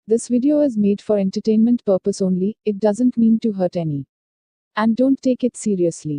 This video is made for entertainment purpose only, it doesn't mean to hurt any. And don't take it seriously.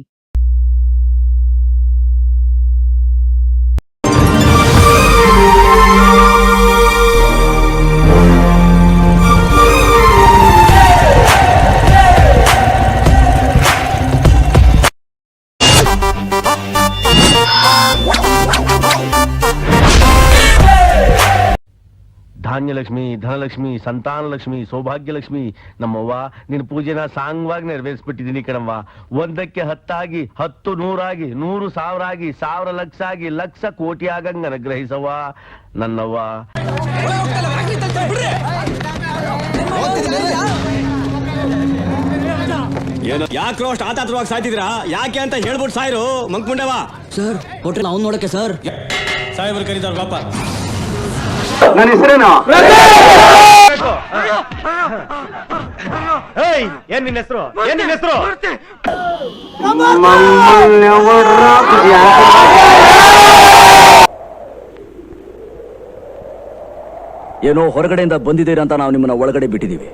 Dhanyalakshmi, Dhanalakshmi, Santanalakshmi, Saubhagyalakshmi, ನಮ್ಮವ್ವ ನಿನ್ನ ಪೂಜೆನ ಸಾಂಗವಾಗಿ ನೆರವೇರಿಸ್ಬಿಟ್ಟಿದ್ದೀನಿ ಕಣವ್ವ. ಒಂದಕ್ಕೆ ಹತ್ತಾಗಿ, 10 ನೂರಾಗಿ, 100 ಸಾವಿರ ಆಗಿ, 1000 ಲಕ್ಷ ಆಗಿ, ಲಕ್ಷ ಕೋಟಿ ಆಗಂಗ ಅನುಗ್ರಹಿಸವ್ವ ನನ್ನವ್ವ. ಏನು ಯಾಕ್ರೋ ಅಷ್ಟು ಆತಾತ್ರವಾಗಿ ಸಾಯ್ತಿದ್ರಾ? ಯಾಕೆ ಅಂತ ಹೇಳ್ಬಿಟ್ಟು ಸಾಯ್ರು ಮಂಕ್ಮುಂಡವ. ಸರ್ ಹೋಟೆಲ್ ಅವ್ನು ನೋಡಕ್ಕೆ ಸರ್. ಸಾಹೇಬ್ರು ಕರೀತಾರ ಪಾಪ. ನನ್ನ ಹೆಸರೇನು? ಏನ್ ನಿನ್ನ ಹೆಸರು? ಏನ್ ನಿನ್ನ ಹೆಸರು? ಏನೋ ಹೊರಗಡೆಯಿಂದ ಬಂದಿದ್ದೀರ ಅಂತ ನಾವು ನಿಮ್ಮನ್ನ ಒಳಗಡೆ ಬಿಟ್ಟಿದೀವಿ.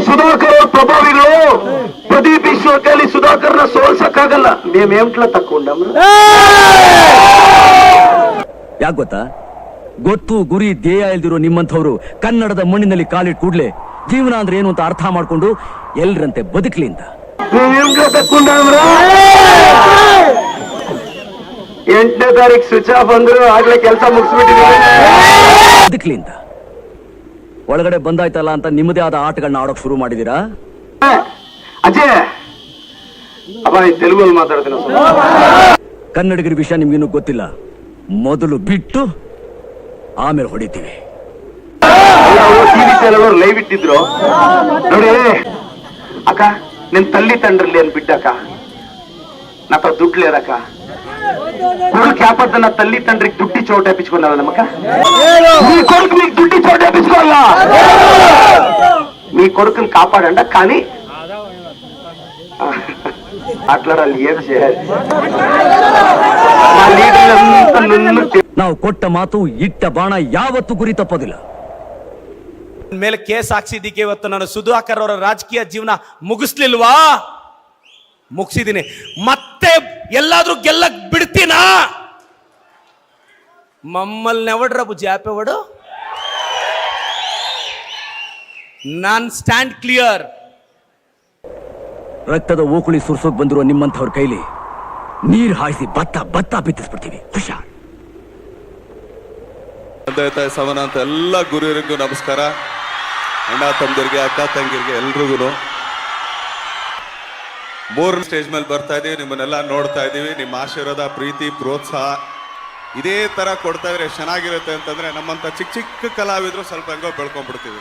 ಸುಧಾಕರ್ ಪ್ರಭಾವಿಗಳು ಪ್ರದೀಪ್ ಈಶ್ವರ್ಕಲ್ಲಿ ಸುಧಾಕರ್ನ ಸೋಲ್ಸಕ್ಕಾಗಲ್ಲ. ಮೇಮೇಂಟ್ಲ ತಕ್ಕೊಂಡಮ್ಮ. ಯಾಕೆ ಗೊತ್ತಾ? ಗೊತ್ತು ಗುರಿ ಧ್ಯೇಯ ಇಲ್ದಿರೋ ನಿಮ್ಮಂಥವ್ರು ಕನ್ನಡದ ಮಣ್ಣಿನಲ್ಲಿ ಕಾಲಿಟ್ ಕೂಡ್ಲೆ ಜೀವನ ಅಂದ್ರೆ ಏನು ಅಂತ ಅರ್ಥ ಮಾಡ್ಕೊಂಡು ಎಲ್ರಂತೆ ಬದುಕ್ಲಿ ಅಂತ. ಮೇಮೇಂಟ್ಲ ತಕ್ಕೊಂಡಂದ್ರ 8ನೇ ತಾರೀಕು ಸ್ವಿಚ್ ಆಫ್ ಅಂದ್ರು ಆಗ್ಲೇ ಕೆಲಸ ಮುಗಿಸ್ಬಿಟ್ಟಿದ್ದೀವಿ. ಬದುಕ್ಲಿ ಅಂತ ಒಳಗಡೆ ಬಂದಾಯ್ತಲ್ಲ ಅಂತ ನಿಮ್ಮದೇ ಆದ ಆಟಗಳನ್ನ ಆಡೋಕ್ ಶುರು ಮಾಡಿದೀರಾ? ಅಜಯ್ ಅಪ್ಪ ತೆಲುಗಲ್ಲಿ ಮಾತಾಡ್ತೀನಿ. ಕನ್ನಡಿಗರ ವಿಷಯ ನಿಮ್ಗಿನ್ನೂ ಗೊತ್ತಿಲ್ಲ. ಮೊದಲು ಬಿಟ್ಟು ಆಮೇಲೆ ಹೊಡಿತೀವಿ. ಟಿವಿ ಚಾನಲ್ ಲೈವ್ ಇಟ್ಟಿದ್ರು ನೋಡಿ. ಅಕ್ಕ ನಿನ್ ತಲ್ಲಿ ತಂಡ್ರಲ್ಲಿ ಅನ್ ಬಿಟ್ಟಕ್ಕ ನಾ ದುಡ್ಲೇದಕ್ಕ ಕ್ಯಾಪತ್ತ ತಲ್ಲಿ ತಂಡ್ರಿಗೆ ದುಡ್ಡಿ ಚೋಟ ಹಾಪಿಸ್ಕೊಂಡಲ್ಲ ನಮ್ಮಕ್ಕ. మీ కొడుకు మీకు దుడ్డి చోట వేపించుకోవాలా? మీ కొడుకుని కాపాడండి కానీ మాట్లాడాలి. ఏం చేయాలి? మా లీడర్లంతా నన్ను ನಾವು ಕೊಟ್ಟ ಮಾತು ಇಟ್ಟ ಬಾಣ ಯಾವತ್ತೂ ಗುರಿ ತಪ್ಪೋದಿಲ್ಲ. ಮೇಲೆ ಕೇಸ್ ಹಾಕ್ಸಿದ್ದಕ್ಕೆ ಇವತ್ತು ನಾನು ಸುಧಾಕರ್ ಅವರ ರಾಜಕೀಯ ಜೀವನ ಮುಗಿಸ್ಲಿಲ್ವಾ? ಮುಗಿಸಿದ್ದೀನಿ. ಮತ್ತೆ ಎಲ್ಲಾದ್ರೂ ಗೆಲ್ಲಕ್ ಬಿಡ್ತೀನಾ? ಮಮ್ಮಲ್ ನೆವಡ್ರಬು ಜಾಪೆವಡು. ನಾನ್ ಸ್ಟ್ಯಾಂಡ್ ಕ್ಲಿಯರ್. ರಕ್ತದ ಓಕುಳಿ ಸುರ್ಸೋಕ್ ಬಂದಿರುವ ನಿಮ್ಮಂಥವ್ರ ಕೈಲಿ ನೀರ್ ಹಾಯಿಸಿ ಭತ್ತ ಬಿತ್ತಿಸ್ಬಿಡ್ತೀವಿ. ಹುಷಾರ್. ತಂದೆ ತಾಯಿ ಸಮಾನ ಅಂತ ಎಲ್ಲ ಗುರುವರಿಗೂ ನಮಸ್ಕಾರ. ಅಣ್ಣ ತಮ್ಮದಿರಿಗೆ, ಅಕ್ಕ ತಂಗಿರಿಗೆ ಎಲ್ರಿಗೂ 3 ಸ್ಟೇಜ್ ಮೇಲೆ ಬರ್ತಾ ಇದೀವಿ. ನಿಮ್ಮನ್ನೆಲ್ಲ ನೋಡ್ತಾ ಇದೀವಿ. ನಿಮ್ಮ ಆಶೀರ್ವಾದ, ಪ್ರೀತಿ, ಪ್ರೋತ್ಸಾಹ ಇದೇ ತರ ಕೊಡ್ತಾ ಇದ್ರೆ ಚೆನ್ನಾಗಿರುತ್ತೆ ಅಂತಂದ್ರೆ ನಮ್ಮಂತ ಚಿಕ್ಕ ಚಿಕ್ಕ ಕಲಾವಿದ್ರು ಸ್ವಲ್ಪ ಹೆಂಗೋ ಬೆಳ್ಕೊಂಡ್ಬಿಡ್ತೀವಿ.